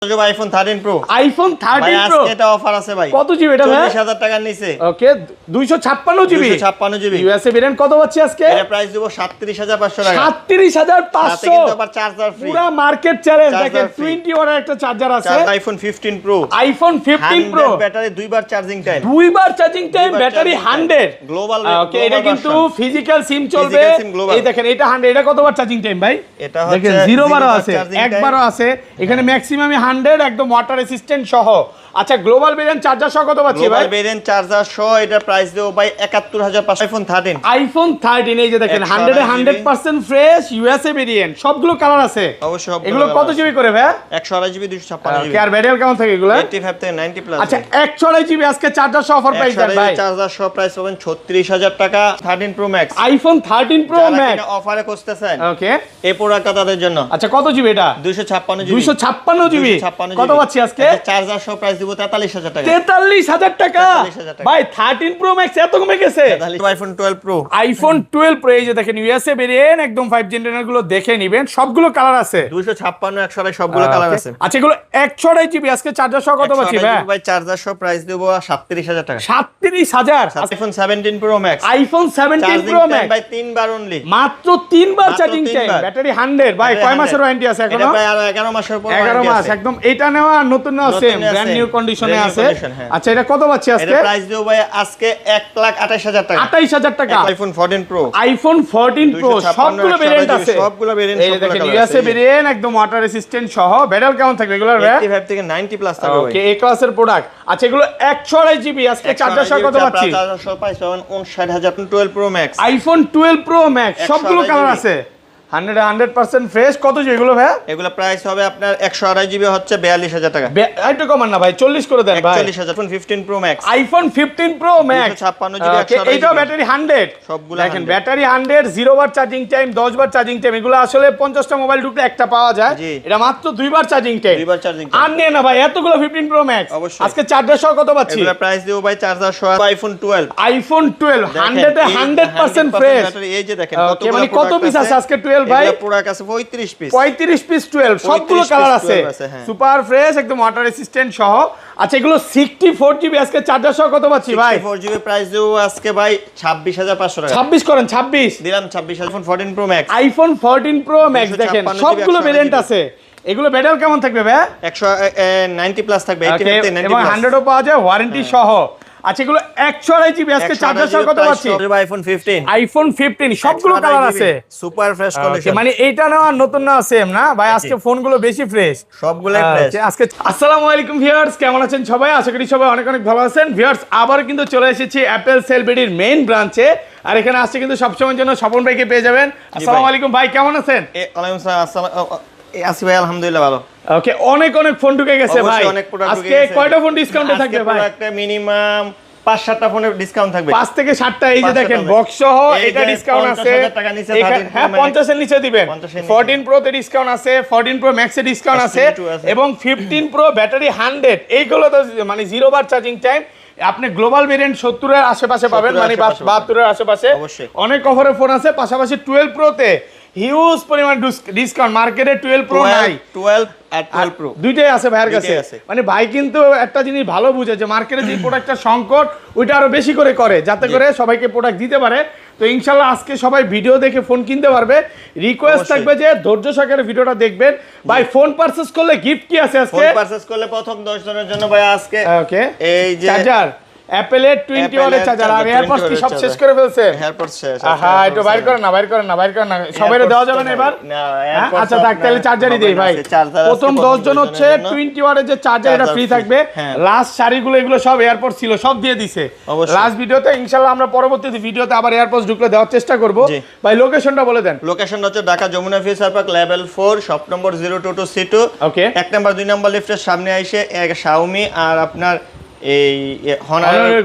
IPhone 13 pro iPhone 13 pro আজকে এটা offer আছে ভাই। কত জিবি এটা ভাই? 40000 টাকার নিচে। ওকে 256 জিবি 256 জিবি ইউএসএ ভেরিয়েন্ট কত পাচ্ছি আজকে? এর প্রাইস দেব 37500 টাকা। 37500 সাথে কিন্তু আবার চার্জার ফ্রি। পুরো মার্কেট চ্যালেঞ্জ Charger দেখেন free। 20 ওয়াটের একটা চার্জার আছে। IPhone 15 pro iPhone 15 pro battery দুইবার চার্জিং টাইম। দুইবার চার্জিং টাইম ব্যাটারি 100 গ্লোবাল। ওকে এটা কিন্তু ফিজিক্যাল সিম চলবে। এই দেখেন এটা 100 এটা কতবার চার্জিং টাইম ভাই? এটা হচ্ছে দেখেন 0 বারও আছে, একবারও আছে। এখানে ম্যাক্সিমাম 100 একদম ওয়াটার রেসিস্ট্যান্ট সহ। আচ্ছা গ্লোবাল ভেরিয়েন্ট চার্জার সহ কত পাচ্ছি ভাই? গ্লোবাল ভেরিয়েন্ট চার্জার সহ এটা প্রাইস দেব ভাই 71500। আইফোন 13 আইফোন 13 এই যে দেখেন 100% ফ্রেশ ইউএসএ ভেরিয়েন্ট, সবগুলো কালার আছে অবশ্যই। এগুলো কত জিবি করে ভাই? 128 জিবি 256 জিবি। আর ব্যাটারি কেমন থাকে এগুলো? 85 থেকে 90 প্লাস। আচ্ছা 128 জিবি আজকে চার্জার সহ অফার প্রাইস দেন ভাই। চার্জার সহ প্রাইস পাবেন 36000 টাকা। 13 pro max iPhone 13 pro max অফারে খুঁজতেছেন ওকে এই প্রোডাক্টটা তাদের জন্য। আচ্ছা কত জিবি এটা? 256 জিবি 256 জিবি কত পাচ্ছি আজকে? চার্জার সহ প্রাইস দিব 43000 টাকা। 43000 টাকা ভাই 13 প্রো ম্যাক্স এত কমে গেছে। আইফোন 12 প্রো আইফোন 12 প্রো এই যে দেখেন ইউএসএ ভেরিয়েন্ট একদম 5 জেনারেশন গুলো দেখে নেবেন, সবগুলো কালার আছে। 256 128 সবগুলো কালার আছে। আচ্ছা এগুলো 128 জিবি আজকে চার্জার সহ কত পাচ্ছি ভাই? ভাই চার্জার সহ প্রাইস দেব 37000 টাকা। 37000 iPhone 17 pro max. IPhone 17 pro max ভাই 3 বার অনলি, মাত্র 3 বার চার্জিং টাইম, ব্যাটারি 100 ভাই কয় মাসের ওয়ারেন্টি আছে এখনো? এটা ভাই আরো 11 মাসের উপর 11 মাস একদম। এটা নেওয়া আর নতুন নেওয়া সেম ব্র্যান্ড নিউ কন্ডিশনে আছে। আচ্ছা এটা কত পাচ্ছি আজকে? এর প্রাইস দেব ভাই আজকে 1,28,000 টাকা। 28000 টাকা। IPhone 14 pro. আইফোন 14 প্রো সবগুলো ভেরিয়েন্ট আছে। সবগুলো ভেরিয়েন্ট এই দেখেন ইউএসএ ভেরিয়েন্ট একদম ওয়াটার রেসিস্ট্যান্ট সহ। ব্যাটারি কেমন থাকবে এগুলোর ভাই? 85 থেকে 90 প্লাস থাকবে ভাই। ওকে এ ক্লাসের প্রোডাক্ট। আচ্ছা এগুলো 128 জিবি আজকে চার্জার সহ কত পাচ্ছি? চার্জার সহ প্রাইস পাবেন 59000। 12 pro max. IPhone 12 pro max সবগুলো কালার আছে। 100% ফ্রেশ কত জিবি এগুলো ভাই? এগুলো প্রাইস হবে আপনার 128 জিবি হচ্ছে 42000 টাকা। একটু কমান না ভাই 40 করে দেন ভাই। 41000। IPhone 15 pro max. IPhone 15 pro max 256 GB 128 এইটাও ব্যাটারি 100 সবগুলো দেখেন ব্যাটারি 100 0 বার চার্জিং টাইম 10 বার চার্জিং টাইম। এগুলো আসলে 50টা মোবাইল ঢুকলে একটা পাওয়া যায়, এটা মাত্র 2 বার চার্জিং টাইম। 2 বার চার্জিং আর নিয়ে না ভাই এতগুলো 15 প্রো ম্যাক্স আজকে চার্জার সহ কত পাচ্ছি? এগুলো প্রাইস দেব ভাই চার্জার সহ আইফোন 12। আইফোন 12 100% ফ্রেশ ব্যাটারি এই যে দেখেন কতগুলো মানে কত পিস আছে আজকে 12 ভাই? এগুলো প্রোডাক্ট আছে 35 পিস। 35 পিস 12 সবগুলো কালার আছে সুপার ফ্রেশ একদম ওয়াটার রেসিস্ট্যান্ট সহ। আচ্ছা এগুলো 64 জিবি আজকে চার্জার সহ কত পাচ্ছি ভাই? 64 জিবি প্রাইস দেব আজকে ভাই 26500 টাকা। 26 করেন 26 দিলাম 26। IPhone 14 pro max. IPhone 14 pro max দেখেন সবগুলো ভেরিয়েন্ট আছে। এগুলো ব্যাটারি কেমন থাকবে ভাই? 190 প্লাস থাকবে। 80 থেকে 90 এবং 100ও পাওয়া যায় ওয়ারেন্টি সহ। আচ্ছা এগুলো 128 জিবি আজকে চার্জার সহ কত পাচ্ছি? আইফোন 15। আইফোন 15 সবগুলো কালার আছে সুপার ফ্রেশ কন্ডিশন। মানে এইটা নেওয়া নতুন নেওয়া সেম না ভাই? আজকে ফোনগুলো বেশি ফ্রেশ সবগুলাই ফ্রেশ আজকে। আসসালামু আলাইকুম ভিউয়ার্স, কেমন আছেন সবাই? আশা করি সবাই অনেক অনেক ভালো আছেন। ভিউয়ার্স আবার কিন্তু চলে এসেছি অ্যাপেল সেলবিডির মেইন ব্রাঞ্চে। আর এখানে আসছে কিন্তু সবসময়ের জন্য স্বপন ভাইকে পেয়ে যাবেন। আসসালামু আলাইকুম ভাই, কেমন আছেন? ওয়ালাইকুম আসসালাম। আসি ভাই আলহামদুলিল্লাহ ভালো। ওকে অনেক অনেক ফোন ঢুকে গেছে ভাই। আজকে কয়টা ফোন ডিসকাউন্টে থাকবে ভাই? একটা মিনিমাম 5-7টা ফোনের ডিসকাউন্ট থাকবে। 5 থেকে 7টা এই যে দেখেন বক্স সহ এটা ডিসকাউন্ট আছে। হ্যাঁ 50 এর নিচে দিবেন। 14 প্রো তে ডিসকাউন্ট আছে, 14 প্রো ম্যাক্স এ ডিসকাউন্ট আছে এবং 15 প্রো ব্যাটারি 100 এইগুলো তো মানে 0 বার চার্জিং টাইম। আপনি গ্লোবাল ভেরিয়েন্ট 70 এর আশেপাশে পাবেন, মানে 72 এর আশেপাশে অনেক অফারে ফোন আছে। পাশাপাশি 12 প্রো তে হিউজ পরিমাণ ডিসকাউন্ট, মার্কেটে 12 প্রো নাই, 12 আর 12 প্রো দুইটাই আছে ভাইয়ের কাছে। মানে ভাই কিন্তু একটা জিনিস ভালো বুঝে যে মার্কেটে যে প্রোডাক্টটা সংকট ওইটা আরো বেশি করে যাতে করে সবাইকে প্রোডাক্ট দিতে পারে। তো ইনশাল্লাহ আজকে সবাই ভিডিও দেখে ফোন কিনতে পারবে। রিকোয়েস্ট থাকবে যে ধৈর্য সহকারে ভিডিওটা দেখবেন। ভাই ফোন পারচেজ করলে গিফট কি আছে আজকে? ফোন পারচেজ করলে প্রথম 10 জনের জন্য ভাই আজকে ওকে এই যে চার্জার অ্যাপেলের 20 ওয়াটের চার্জার। আর এয়ারপডস কি সব শেষ করে ফেলছে? এয়ারপডস শেষ। হ্যাঁ একটু বাইর করেন না সবাইরে দেওয়া যাবে না এবার? আচ্ছা থাক তাহলে চার্জারই দেই ভাই। প্রথম 10 জন হচ্ছে 20 ওয়াটের যে চার্জার এটা ফ্রি থাকবে। লাস্ট শাড়িগুলো এগুলো সব এয়ারপডস ছিল, সব দিয়ে দিছে লাস্ট ভিডিওতে। ইনশাআল্লাহ আমরা পরবর্তী ভিডিওতে আবার এয়ারপডস ঢুকলে দেওয়ার চেষ্টা করব। ভাই লোকেশনটা বলে দেন। লোকেশনটা হচ্ছে Dhaka Jamuna Future Park level 4 shop number 022C2। Okay 1 number 2 number লিফটের সামনে এসে এক শাওমি আর আপনার এই হনারের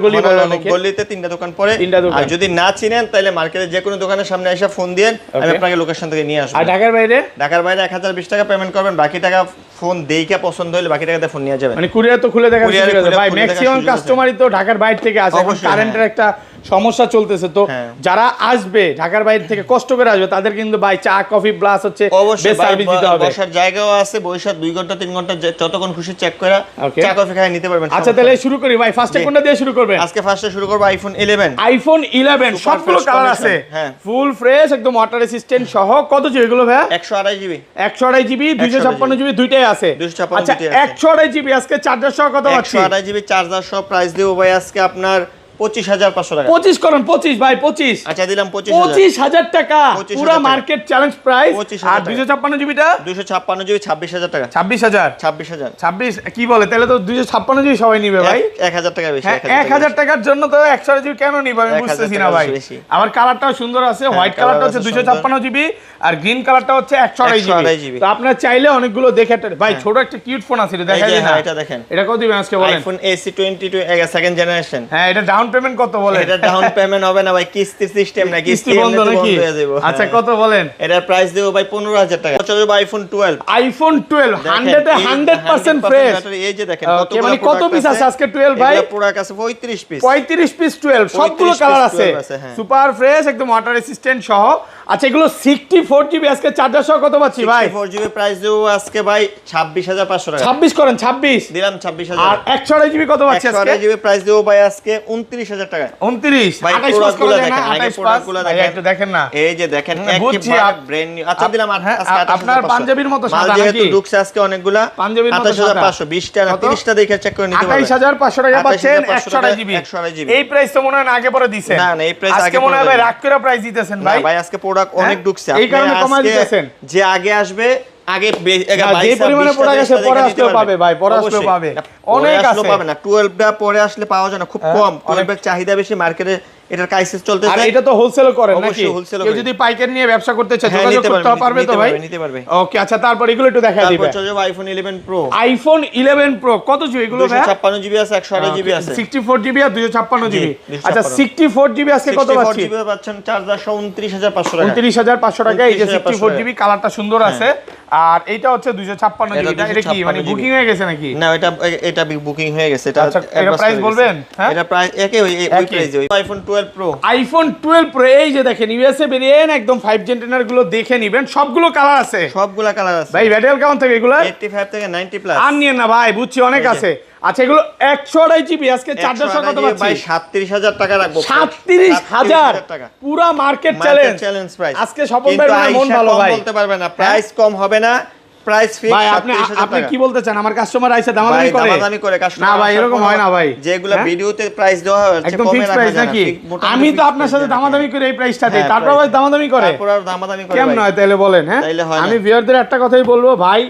গলিতে 3টা দোকান পড়ে। আর যদি না চিনেন তাহলে মার্কেটে যে কোনো দোকানের সামনে এসে ফোন দিয়েন, আমি আপনাকে লোকেশন থেকে নিয়ে আসবো। আর ঢাকার বাইরে? ঢাকার বাইরে 1020 টাকা পেমেন্ট করবেন, বাকি টাকা ফোন দেইকা পছন্দ হলে বাকি টাকাতে ফোন নিয়ে যাবেন। মানে কুরিয়ার তো খুলে দেখা যাবে ভাই। ম্যাক্সিমাম কাস্টমারই তো ঢাকার বাইরে থেকে আসে, এখন কারেন্টের একটা সমস্যা চলতেছে, তো যারা আসবে ঢাকার বাইরে থেকে কষ্ট করে আসবে তাদের কিন্তু ভাই চা কফি প্লাস হচ্ছে বেস্ট সার্ভিস দিতে হবে। বসার জায়গাও আছে, বসে 2 ঘন্টা 3 ঘন্টা যতক্ষণ খুশি চেক করে চা কফি খাই নিতে পারবেন। আচ্ছা তাহলে শুরু করি ভাই, ফার্স্টে কোনটা দিয়ে শুরু করবেন? আজকে ফার্স্টে শুরু করব আইফোন 11। আইফোন 11 সবগুলো কালার আছে, ফুল ফ্রেশ একদম ওয়াটার রেসিস্ট্যান্ট সহ। কত জিবি এগুলো ভাই? 128 জিবি। 128 জিবি 256 জিবি দুইটাই আছে। আচ্ছা 128 জিবি আজকে চার্জার সহ কত পাচ্ছি? 128 জিবি চার্জার সহ প্রাইস দেব ভাই আজকে আপনার 25,500 টাকা। 25 করুন, 25 ভাই 25। আচ্ছা দিলাম 25,000 টাকা পুরো মার্কেট চ্যালেঞ্জ প্রাইস। আর 256 জিবিটা 256 জিবি 26,000 টাকা। 26,000 26 কি বলে, তাহলে তো 256 জিবি সবাই নিবে ভাই। 1000 টাকা বেশি। 1000 টাকার জন্য তো 100 জিবি কেন নিবে আমি বুঝতেছি না ভাই। আবার কালারটাও সুন্দর আছে, হোয়াইট কালারটা হচ্ছে 256 জিবি আর গ্রিন কালারটা হচ্ছে 128 জিবি। তো আপনারা চাইলে অনেকগুলো দেখে ভাই ছোট একটা কিউট ফোন আছে, এটা দেখাই না। এটা দেখেন, এটা কত দিবেন আজকে বলেন? IPhone AC22 second generation. হ্যাঁ এটা ডাউন পেমেন্ট কত বলেন? এটা ডাউন পেমেন্ট হবে না ভাই, কিস্তি সিস্টেম না, কিস্তি বন্ধ নাকি? আচ্ছা কত বলেন? এটার প্রাইস দেব ভাই 15,000 টাকা। চলবে আইফোন 12। IPhone 12 100% fresh. এই যে দেখেন মানে কত পিস আছে আজকে 12 ভাই? এটা পুরো কাছে 35 পিস। 35 পিস 12 সবগুলো কালার আছে, সুপার ফ্রেশ একদম ওয়াটার রেসিস্ট্যান্ট সহ। আচ্ছা এগুলো 64 জিবি আজকে চার্জার সহ কত পাচ্ছি ভাই? 64 জিবি প্রাইস দেব আজকে ভাই 26,500 টাকা। 26 করেন, 26 দিলাম 26,000। আর 128 জিবি কত পাচ্ছি আজকে? 128 জিবি প্রাইস দেব ভাই আজকে 29,000 টাকা। 29 ভাই 28 পাস করে দেন না? 28 পাস ভাই একটু দেখেন না, এই যে দেখেন একেবারে ব্র্যান্ড নিউ। আচ্ছা দিলাম আপনার পাঞ্জাবির মতো সাদা নাকি? যেহেতু ঢুকছে আজকে অনেকগুলা 28,500 20টা না 30টা দেখে চেক করে নিতে পারবেন। 28,500 টাকা পাচ্ছেন 128 জিবি। এই প্রাইস তো মনে হয় না আগে পরে দিবেন। না না এই প্রাইস আগে আজকে মনে হয় ভাই রাগ করে প্রাইস দিতেছেন ভাই। ভাই আজকে প্রোডাক্ট অনেক ঢুকছে, এই কারণে কমাই দিতেছেন। যে আগে আসবে আগে যে পরিমাণে প্রোডাক্ট আছে পরে আসলেও পাবে ভাই, পরে আসলেও পাবে, অনেক আছে পাবে না। 12টা পরে আসলে পাওয়া যায় না, খুব কম। 12 এর চাহিদা বেশি মার্কেটে, এটার ক্রাইসিস চলতেছে। আর এটা তো হোলসেল করেন নাকি? কেউ যদি পাইকারি নিয়ে ব্যবসা করতে চায় যোগাযোগ করতে পারবে তো ভাই? নিতে পারবে। ওকে আচ্ছা তারপর এগুলো একটু দেখাই দিবেন। তারপর চলে যাবে আইফোন 11 প্রো। আইফোন 11 প্রো কত জিবি এগুলো ভাই? 256 জিবি আছে, 128 জিবি আছে। 64 জিবি আর 256 জিবি। আচ্ছা 64 জিবি আজকে কত পাচ্ছি? 64 জিবি পাচ্ছেন চার্জার সহ 29,500 টাকা। 29,500 টাকা। এই যে 64 জিবি কালারটা সুন্দর আছে। আর এটা হচ্ছে 256 জিবি। এটা কি মানে বুকিং হয়ে গেছে নাকি? না এটা বুকিং হয়ে গেছে। আচ্ছা এটা প্রাইস বলবেন? হ্যাঁ এটা প্রাইস একই ওই প্রাইসে। IPhone 12 pro. আইফোন 12 প্রো এই যে দেখেন ইউএসএ ভেরিয়েন্ট একদম 5 জেন গুলো দেখে নেবেন, সবগুলো কালার আছে। সবগুলো কালার আছে ভাই ব্যাটারি কেমন থাকে এগুলো? 85 থেকে 90 প্লাস। আর নিয়েন না ভাই, বুঝছি অনেক আছে। আচ্ছা এগুলো 128 জিবি আজকে চার্জার সহ কত পাচ্ছি? ভাই 37,000 টাকা রাখবো। 37,000 টাকা পুরো মার্কেট চ্যালেঞ্জ প্রাইস। আজকে স্বপন ভাই মন ভালো ভাই, বলতে পারবে না প্রাইস কম হবে না, প্রাইস ফিক্স। ভাই আপনি কি বলতে চান? আমার কাস্টমার আইসা দামাদামি করে কাস্টমার? না ভাই এরকম হয় না ভাই, যেগুলা ভিডিওতে প্রাইস দেওয়া হচ্ছে একদম কমে ফিক্স রাখা প্রাইস যায় নাকি? না। আমি তো আপনার সাথে দামাদামি করে এই প্রাইসটা দেই, তারপর ভাই দামাদামি করে? তারপর আর দামাদামি করে কেমন হয় তাহলে বলেন? হ্যাঁ আমি ভিউয়ারদের একটা কথাই বলবো ভাই,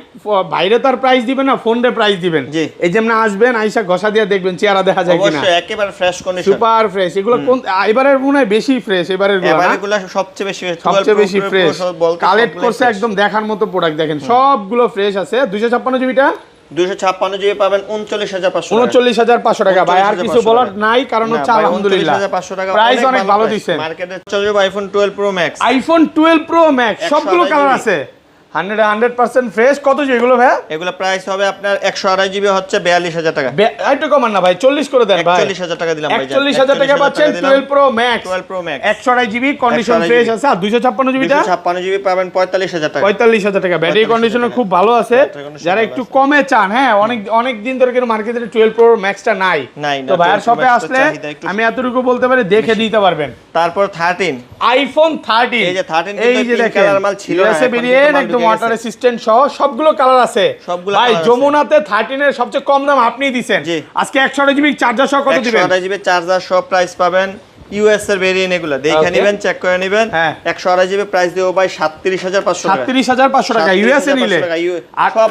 বাইরে তার প্রাইস দিবেন না, ফোন রে প্রাইস দিবেন। এই যেমন আসবেন আইসা ঘষা দিয়ে দেখবেন চেহারা দেখা যায় কিনা। অবশ্যই একেবারে ফ্রেশ কন্ডিশন, সুপার ফ্রেশ। এগুলো কোন এবারের মনে হয় বেশি ফ্রেশ, এবারেরগুলো সবচেয়ে বেশি ফ্রেশ কালেক্ট করছে, একদম দেখার মতো প্রোডাক্ট। দেখেন সবগুলো ফ্রেশ আছে। 256 জিবিটা 256 জিবি পাবেন 39,500 টাকা। 39,500 টাকা ভাই, আর কিছু বলার নাই, কারণ হচ্ছে আলহামদুলিল্লাহ 39,500 টাকা প্রাইস অনেক ভালো দিবেন। মার্কেটে চলে যাবে iPhone 12 pro max. IPhone 12 pro max সবগুলো কালার আছে, 100% ফ্রেশ। কত জিবি এগুলো ভাই? এগুলো প্রাইস হবে আপনার 128 জিবি হচ্ছে 42,000 টাকা। একটু কমান না ভাই, 40 করে দেন ভাই। 41,000 টাকা দিলাম ভাই। 41,000 টাকা পাচ্ছেন 12 pro max. 128 GB condition fresh আছে। আর 256 জিবিটা 256 জিবি পাবেন 45,000 টাকা। 45,000 টাকা। ব্যাটারি কন্ডিশন খুব ভালো আছে। যারা একটু কমে চান, হ্যাঁ অনেক দিন ধরে কিন্তু মার্কেটে 12 প্রো ম্যাক্সটা নাই, তো ভাইয়ের শপে আসলে আমি এতটুকু বলতে পারি দেখে দিতে পারবেন। তারপর 13 আইফোন 13, এই যে 13 এই যে দেখেন কালার মাল ছিল না, ইউএসএ ভেরিয়েন্ট একদম ওয়াটার রেসিস্ট্যান্ট সহ সবগুলো কালার আছে ভাই। যমুনাতে 13 এর সবচেয়ে কম দাম আপনিই দিবেন। আজকে 128 জিবি চার্জার সহ কত দিবেন? 128 জিবি চার্জার সহ প্রাইস পাবেন ইউএস এর ভেরিয়েন্ট, এগুলো দেখে নেবেন, চেক করে নেবেন। 128 জিবি প্রাইস দেব ভাই 37,500 টাকা। 37,500 টাকা ইউএস এ নিলে সব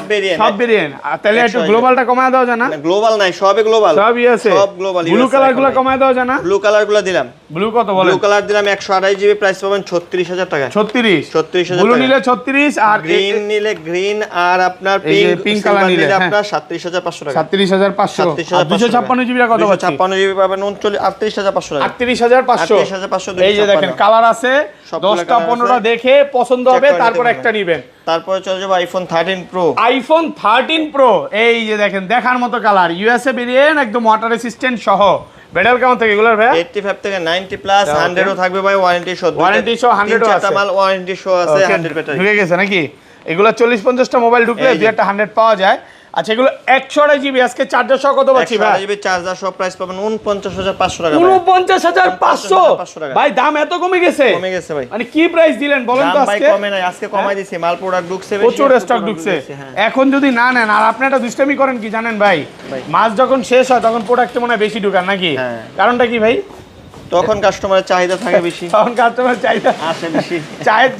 ভেরিয়েন্ট। তাহলে একটু গ্লোবালটা কমায় দেওয়া যায় না? গ্লোবাল নাই, সবই গ্লোবাল, সব ইউএস এ, সব গ্লোবাল। ব্লু কালারগুলো কমায় দেওয়া যায় না? ব্লু কালারগুলো দিলাম। ব্লু কত বলেন? ব্লু কালার দিলাম 128 জিবি প্রাইস পাবেন 36,000 টাকা। 36,000 ব্লু নিলে 36, আর গ্রিন নিলে গ্রিন, আর আপনার পিঙ্ক কালার নিলে আপনার 37,500 টাকা। 37,500। 256 জিবি কত পাচ্ছি? 256 জিবি পাবেন 38,500 টাকা। 38,500। এই যে দেখেন কালার আছে 10টা 15টা দেখে পছন্দ হবে, তারপর একটা নেবেন। তারপরে চলে যাবে আইফোন 13 প্রো। আইফোন 13 প্রো এই যে দেখেন দেখার মতো কালার, ইউএসএ ভেরিয়েন্ট একদম ওয়াটার রেসিস্ট্যান্ট সহ ব্যাটারি কেমন থাকে এগুলোর ভাই? 85 থেকে 90 প্লাস 100 ও থাকবে ভাই, ওয়ারেন্টি সহ। ওয়ারেন্টি সহ 100 ও আছে, মাল ওয়ারেন্টি সহ আছে, 100 ব্যাটারি ঢুকে গেছে নাকি? এগুলো 40-50টা মোবাইল ঢুকলে 2-100 পাওয়া যায়। আচ্ছা এগুলো 128 জিবি আজকে চার্জার সহ কত পাচ্ছি ভাই? 128 জিবি চার্জার সহ প্রাইস পাবেন 495,500 টাকা। 495,500 ভাই, দাম এত কমে গেছে? কমে গেছে ভাই। মানে কি প্রাইস দিলেন বলেন তো আজকে? ভাই কমে নাই, আজকে কমাই দিছি, মাল প্রোডাক্ট ঢুকছে বেশি, প্রচুর স্টক ঢুকছে। এখন যদি না নেন, আর আপনি একটা দুষ্টামি করেন কি জানেন ভাই, মাস যখন শেষ হয় তখন প্রোডাক্টে মনে হয় বেশি ঢুকান নাকি? কারণটা কি ভাই? তখন কাস্টমারের চাহিদা থাকে বেশি, তখন কাস্টমার চাহিদা আসে বেশি,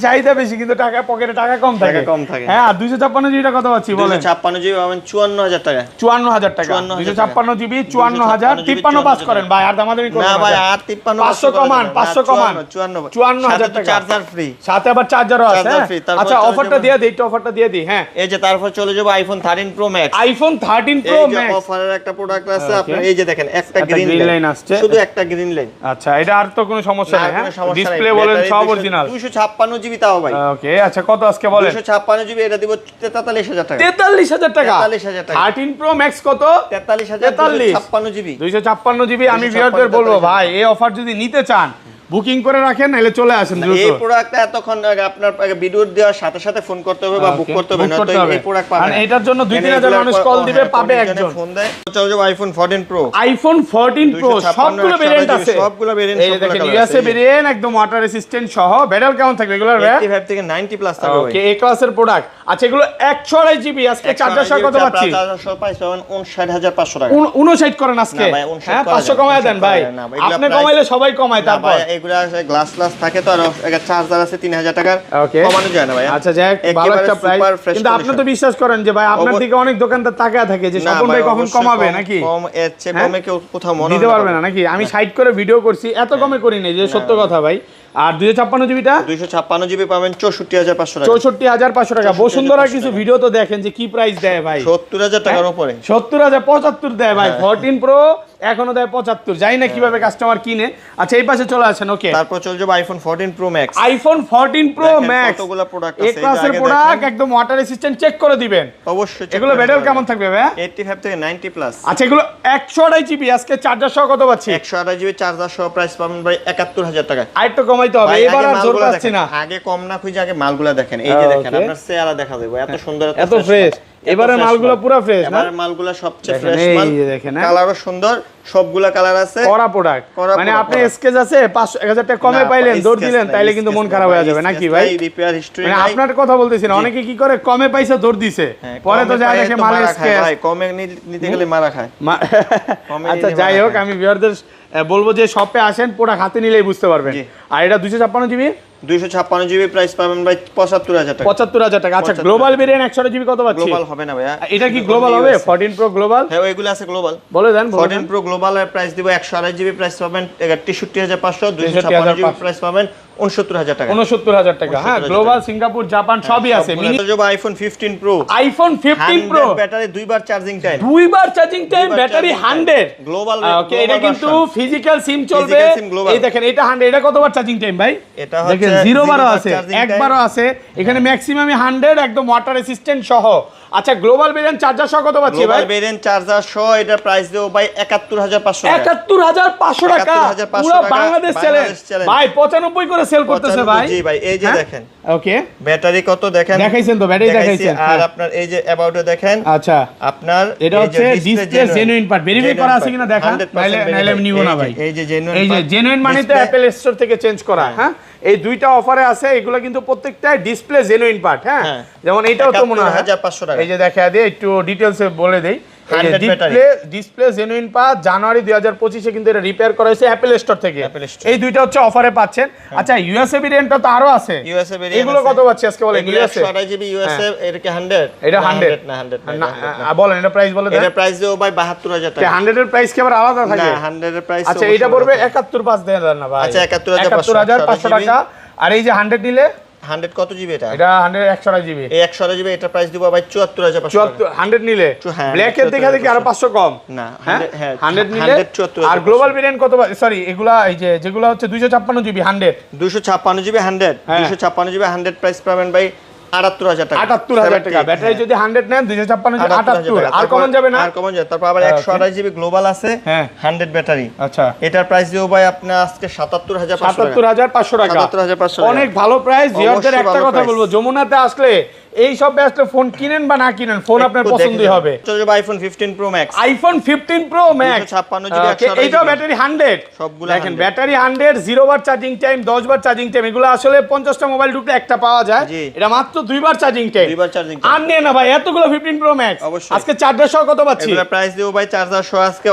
চাহিদা বেশি, কিন্তু টাকা পকেটে টাকা কম থাকে। হ্যাঁ, 256 জিবি কত পাচ্ছি বলেন? 256 জিবি পাবেন 54,000 টাকা। 54,000 টাকা, 256 জিবি 54,000। 53 পাস করেন ভাই, আর দামাদামি করেন না ভাই, আর 53 500 কমান, 500 কমান, 54,000 টাকা। চার্জার ফ্রি, সাথে আবার চার্জারও আছে। আচ্ছা অফারটা দিয়ে দেই, একটু অফারটা দিয়ে দিই। হ্যাঁ, এই যে তারপর চলে যাব iPhone 13 pro max. IPhone 13 pro max অফারের একটা প্রোডাক্ট আছে আপনার, এই যে দেখেন একটা গ্রিন লাইন আসছে, শুধু একটা গ্রিন লাইন। আচ্ছা, এটা আর তো কোনো সমস্যা নেই। হ্যাঁ, ডিসপ্লে বলেন সব অরিজিনাল। 256 জিবি তাও ভাই। ওকে, আচ্ছা কত আজকে বলেন? 256 জিবি এটা দিব 43,000 টাকা। 43,000 টাকা, 43,000 টাকা। 13 প্রো ম্যাক্স কত? 43,256 জিবি। 256 জিবি। আমি ভিউয়ারদের বলবো ভাই, এই অফার যদি নিতে চান বুকিং করে রাখেন, নাহলে চলে আসেন দ্রুত। এই প্রোডাক্টটা এতক্ষণ আপনার ভিডিও দেওয়ার সাথে সাথে ফোন করতে হবে বা বুক করতে হবে, না তো এই প্রোডাক্ট পাবেন। মানে এটার জন্য 2-3 হাজার মানুষ কল দিবে, পাবে একজন ফোন দেয়। চলে যাব আইফোন 14 প্রো। আইফোন 14 প্রো সবগুলো ভেরিয়েন্ট আছে, সবগুলো ভেরিয়েন্ট। এই দেখেন ইউএসএ ভেরিয়েন্ট, একদম ওয়াটার রেসিস্ট্যান্ট সহ। ব্যাটারি কেমন থাকবে এগুলোর? 85 থেকে 90 প্লাস থাকবে ভাই। ওকে, এ ক্লাসের প্রোডাক্ট। আচ্ছা এগুলো 128 জিবি আজকে চার্জার সহ কত পাচ্ছি? চার্জার সহ প্রাইস পাবেন 59,500 টাকা। 59 করেন আজকে। হ্যাঁ, 500 কমায় দেন ভাই, আপনি কমাইলে সবাই কমায়। তারপর এগুলো আছে গ্লাস থাকে তো, আর চার্জার আছে 3,000 টাকার, কমানো যায় না ভাই। আচ্ছা যাক, ভালো একটা প্রাইস। কিন্তু আপনি তো বিশ্বাস করেন যে ভাই আপনার দিকে অনেক দোকানদার তাকায় থাকে যে স্বপন ভাই কখন কমাবে নাকি? কম এর চেয়ে কমে কেউ কোথাও মনে দিতে পারবে না নাকি? আমি সাইড করে ভিডিও করছি, এত কমে করি নাই, যে সত্য কথা ভাই। আর 256 জিবিটা 256 জিবি পাবেন 64,500 টাকা। 64,500 টাকা। বসুন্ধরা কিছু ভিডিও তো দেখেন যে কি প্রাইস দেয় ভাই, 70,000 টাকার উপরে। 70,000, 75 দেয় ভাই। 14 প্রো এখনো দেয় 75, জানি না কিভাবে কাস্টমার কিনে। আচ্ছা এই পাশে চলে আসেন। ওকে, তারপর চলে যাব iPhone 14 pro max. IPhone 14 pro max কতগুলো প্রোডাক্ট আছে, এই ক্লাসের প্রোডাক্ট, একদম ওয়াটার রেসিস্ট্যান্ট, চেক করে দিবেন অবশ্যই। এগুলো ব্যাটারি কেমন থাকবে ভাই? 85 থেকে 90 প্লাস। আচ্ছা এগুলো 128 জিবি আজকে চার্জার সহ কত পাচ্ছি? 128 জিবি চার্জার সহ প্রাইস পাবেন ভাই 71,000 টাকা। আর একটু কমাইতে হবে, এবার আর জোর পাচ্ছি না। আগে কম না খুঁজে আগে মালগুলো দেখেন, এই যে দেখেন আপনার চেহারা দেখা যাবে, এত সুন্দর, এত ফ্রেশ। এবারে মালগুলো পুরো ফ্রেশ না? এবারে মালগুলো সবচেয়ে ফ্রেশ মাল। এই যে দেখেন, কালারও সুন্দর, সবগুলা কালার আছে, কড়া প্রোডাক্ট। মানে আপনি স্কেচ আছে 500-1000 টাকা কমে পাইলেন, দৌড় দিলেন, তাইলে কিন্তু মন খারাপ হয়ে যাবে নাকি ভাই? রিপেয়ার হিস্টরি মানে আপনার কথা বলতেছি না, অনেকে কি করে কমে পাইছে দৌড় দিছে, পরে তো যায় দেখে মালের স্কেচ। ভাই কমে নিতে গেলে মারা খায়। আচ্ছা যাই হোক, আমি ভিউয়ারদের বলবো যে শপে আসেন, প্রোডাক্ট হাতে নিলেই বুঝতে পারবেন। আর এটা 256 জিবি 256 জিবি প্রাইস পাবেন ভাই 75,000 টাকা। 75,000 টাকা। আচ্ছা গ্লোবাল ভেরিয়েন্ট 128 জিবি কত পাচ্ছি? গ্লোবাল হবে না ভাইয়া, এটা কি গ্লোবাল হবে? 14 প্রো গ্লোবাল? হ্যাঁ ওইগুলো আছে গ্লোবাল। বলে দেন। 14 প্রো গ্লোবালের প্রাইস দিব 128 জিবি প্রাইস পাবেন 63,500। 256 জিবি প্রাইস পাবেন 69,000 টাকা। 69,000 টাকা। হ্যাঁ, গ্লোবাল, সিঙ্গাপুর, জাপান সবই আছে। Mini iPhone 15 pro. IPhone 15 pro battery দুইবার চার্জিং টাইম, ব্যাটারি 100 গ্লোবাল। ওকে, এটা কিন্তু ফিজিক্যাল সিম চলবে। এই দেখেন এটা 100, এটা কতবার চার্জিং টাইম ভাই? এটা হচ্ছে 0 বারও আছে, 1 বারও আছে। এখানে ম্যাক্সিমাম 100, একদম ওয়াটার রেসিস্ট্যান্ট সহ। আচ্ছা গ্লোবাল ভেরিয়েন্ট চার্জার সহ কত পাচ্ছি ভাই? গ্লোবাল ভেরিয়েন্ট চার্জার সহ এটা প্রাইস দেব ভাই 71,500 টাকা। 71,500 টাকা পুরো বাংলাদেশ চ্যালেঞ্জ ভাই। 95 করে সেল করতেছে ভাই। জি ভাই, এই যে দেখেন। ওকে, ব্যাটারি কত দেখেন, দেখাইছেন তো, ব্যাটারি দেখাইছেন। আর আপনার এই যে অ্যাবাউট দেখেন। আচ্ছা আপনার এটা হচ্ছে ডিসপ্লে জেনুইন পার্ট, ভেরিফাই করা আছে কিনা দেখা, নাইলে আমি নিব না ভাই। এই যে জেনুইন, এই যে জেনুইন মানে তো অ্যাপল স্টোর থেকে চেঞ্জ করা। হ্যাঁ, এই দুইটা অফারে আছে, এগুলো কিন্তু প্রত্যেকটাই ডিসপ্লে জেনুইন পার্ট। হ্যাঁ, যেমন এইটাও তো মনে হয় 71,500 টাকা। এই যে দেখা দিয়ে একটু ডিটেইলসে বলে দেই। ডিসপ্লে জেনুইন পার্ট, জানুয়ারি 2025 এ কিন্তু এটা রিপেয়ার করা হয়েছে অ্যাপল স্টোর থেকে। এই দুইটা হচ্ছে অফারে পাচ্ছেন। আচ্ছা ইউএসএ ভেরিয়েন্টটা তো আরো আছে। ইউএসএ ভেরিয়েন্ট এগুলো কত পাচ্ছি আজকে বলেন? ইউএসএ 128 জিবি ইউএসএ, এটা কি 100? এটা 100 না 100 না, বলেন এটা প্রাইস বলে দেন। এটা প্রাইস দেব ভাই 72,000 টাকা। 100 এর প্রাইস কি আবার আলাদা থাকে? না 100 এর প্রাইস। আচ্ছা এটা পড়বে 71,500 দেন না ভাই। আচ্ছা 71,500 টাকা। আর এই যে 100 নিলে 100 কত জিবি এটা? এটা 100 128 জিবি। এই 128 জিবি এটা প্রাইস দিব ভাই 74,500 টাকা। 100 নিলে ব্ল্যাক এর দেখা দেখি আরো 500 কম। না 100 নিলে। আর গ্লোবাল ভেরিয়েন্ট কত? সরি এগুলা এই যে যেগুলা হচ্ছে 256 জিবি 100, 256 জিবি 100, 256 জিবি 100 প্রাইস পাবেন ভাই 78000 টাকা। 78000 টাকা। ব্যাটারি যদি 100 নেন 256 78, আর কমন যাবে না? আর কমন যাবে। তারপর আবার 128 জিবি গ্লোবাল আছে, হ্যাঁ 100 ব্যাটারি। আচ্ছা, এটার প্রাইস দিব ভাই আপনার আজকে 77500 টাকা। 77500 টাকা, 77500 টাকা। অনেক ভালো প্রাইস। জিওদের একটা ভালো কথা price। বলবো, যমুনাতে আসলে এই সব ব্যস্ত ফোন কিনেন বা না কিনেন, ফোন আপনার পছন্দই হবে। চলবে iPhone 15 pro max. IPhone 15 pro max 256 GB, 128 এইটাও ব্যাটারি 100 সবগুলো দেখেন 100 ব্যাটারি 100, 0 বার চার্জিং টাইম, 10 বার চার্জিং টাইম। এগুলো আসলে 50টা মোবাইল ঢুকলে একটা পাওয়া যায়, জি। এটা মাত্র 2 বার চার্জিং টাইম। 2 বার চার্জিং আর নিয়ে না ভাই এতগুলো 15 প্রো ম্যাক্স, অবশ্যই। আজকে চার্জার সহ কত পাচ্ছি? এগুলা প্রাইস দিব ভাই চার্জার সহ আজকে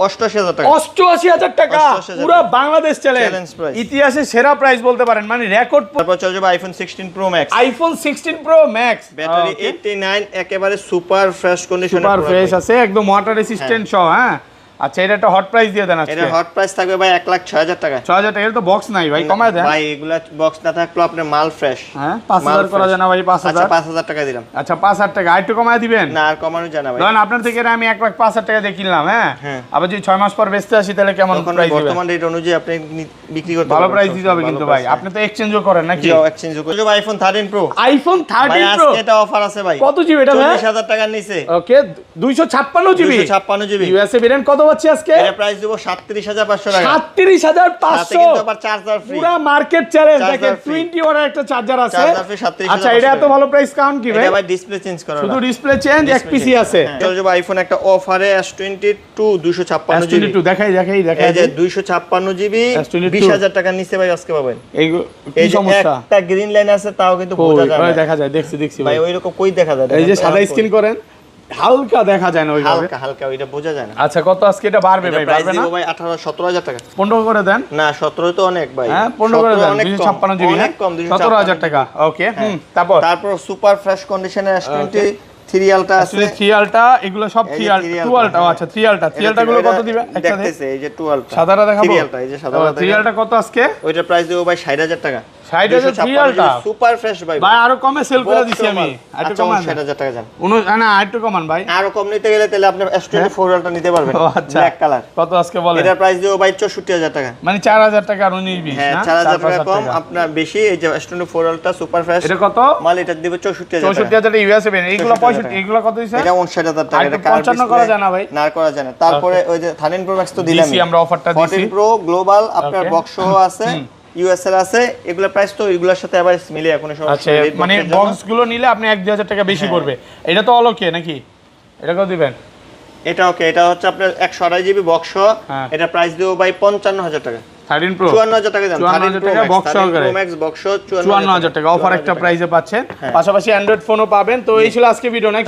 88000 টাকা। 88000 টাকা, 88,000 পুরো বাংলাদেশ চ্যালেঞ্জ Challenge price। ইতিহাসে সেরা প্রাইস বলতে পারেন, মানে রেকর্ড। তারপর চলে যাবে iPhone 16 pro max. IPhone 16 pro max battery 89, একেবারে সুপার ফ্রেশ কন্ডিশনে, সুপার ফ্রেশ আছে, একদম ওয়াটার রেসিস্ট্যান্ট সহ। হ্যাঁ আচ্ছা, এটা একটা হট প্রাইস দিয়ে দেন আজকে। এটা হট প্রাইস থাকবে ভাই 1,06,000 টাকা। 6000 টাকা। এর তো বক্স নাই ভাই, কমায় দেন ভাই। এগুলা বক্স না থাকলেও আপনার মাল ফ্রেশ। হ্যাঁ 5000 করা যায় না ভাই? 5000। আচ্ছা 5000 টাকা দিলাম। আচ্ছা 5000 টাকা, আরেকটু কমায় দিবেন? না আর কমানো যায় না ভাই। ধরেন আপনার থেকে এটা আমি 1,05,000 টাকা দিয়ে কিনলাম, হ্যাঁ হ্যাঁ। আবার যদি 6 মাস পর বেচতে আসি তাহলে কেমন তখন প্রাইস দিবেন? বর্তমান রেট অনুযায়ী আপনি বিক্রি করতে ভালো পারবেন। প্রাইস দিতে হবে কিন্তু ভাই, আপনি তো এক্সচেঞ্জও করেন নাকি? জি এক্সচেঞ্জ করে দেব আইফোন 13 প্রো। আইফোন ভাই 13 প্রো আজকে এটা অফার আছে ভাই। কত জিবি এটা ভাই? 40000 টাকার নিচে। ওকে 256 জিবি। 256 জিবি। ইউএসএ ভেরিয়েন্ট কত পাচ্ছি আজকে? এটা প্রাইস দেব 37500 টাকা। 37500, সাথে কিন্তু আবার চার্জার ফ্রি। পুরো মার্কেট চ্যালেঞ্জ। Charger দেখেন free। 20 ওয়াটের একটা চার্জার আছে। চার্জার ফ্রি 37500 আচ্ছা এটা এত ভালো প্রাইস কাউন্ট কি ভাই? এটা ভাই ডিসপ্লে চেঞ্জ করা শুধু ডিসপ্লে চেঞ্জ, এক পিসি আছে। চলে যাবে আইফোন একটা অফারে S22 256 জিবি। S22 দেখাই এই যে 256 জিবি S22 20000 টাকার নিচে ভাই আজকে পাবেন। এই এই কি যে সমস্যা? একটা গ্রিন লাইন আছে তাও কিন্তু বোঝা যায় ওই না দেখা যায়, দেখছি ভাই। ভাই। ওইরকম কই দেখা যায়? এই যে সাদা স্ক্রিন করেন, হালকা দেখা যায় না ওইভাবে। হালকা হালকা ওইটা বোঝা যায় না। আচ্ছা কত আজকে এটা বাড়বে ভাই? প্রাইস বাড়বে না দিব ভাই 17000 টাকা। 15 করে দেন। না 17 তো অনেক ভাই। হ্যাঁ 15 করে দেন। 17 অনেক কম, 256 জিবি, অনেক কম। 17000 টাকা। ওকে তারপর সুপার ফ্রেশ কন্ডিশনে S23 আলট্রা আছে। 3 আলটা, এগুলো সব 3 আলটা, 2 আলটা। আচ্ছা 3 আলটা, 3 আলটা গুলো কত দিবেন? একটা দেখতেছে এই যে 2 আলট্রা। সাদাটা দেখাবো? 3 আলট্রা, এই যে সাদাটা 3 আলটা কত আজকে? ওইটার প্রাইস দেব ভাই 60000 টাকা। 60000 3 আলটা সুপার ফ্রেশ ভাই। ভাই আরো কমে সেল করে দিছি আমি। একটু আচ্ছা কমান 60000 টাকা জান। না একটু কমান ভাই। আরো কম নিতে গেলে তাহলে আপনি S24 আলট্রা নিতে পারবেন। ও আচ্ছা, ব্ল্যাক কালার। কত আজকে বলেন? এটার প্রাইস দেব ভাই 64000 টাকা। মানে 4000 টাকা আর 19-20 হ্যাঁ না? 4000 টাকা কম আপনার বেশি। এই যে S24 আলট্রা সুপার ফ্রেশ এটা কত? মাল এটা দিব 64000 টাকা। 64000 টাকা ইউএসএ বেন। এইগুলো 65, এইগুলো কত দিছে? এটা 59000 টাকা। এটা 55 করা যায় না ভাই? না করা যায় না। তারপরে ওই যে 13 প্রো ম্যাক্স তো দিলাম দিছি আমরা, অফারটা দিছি। 14 প্রো গ্লোবাল আপনার বক্স সহ আছে, ইউএসএল আছে। এগুলা প্রাইস তো এগুলোর সাথে আবার মিলে এখন সমস্যা। আচ্ছা মানে বক্স গুলো নিলে আপনি 1-2000 টাকা বেশি পড়বে। এটা তো অলোকে নাকি? এটা কত দিবেন? এটা ওকে, এটা হচ্ছে আপনার 128 জিবি বক্স সহ। এটা প্রাইস দেব ভাই 55000 টাকা। 13 প্রো 54000 টাকা দাম। 54000 টাকা বক্স সহকারে। প্রো ম্যাক্স বক্স সহ 54000 টাকা অফার একটা প্রাইসে পাচ্ছেন। পাশাপাশি অ্যান্ড্রয়েড ফোনও পাবেন। তো এই ছিল আজকে ভিডিও নাকি?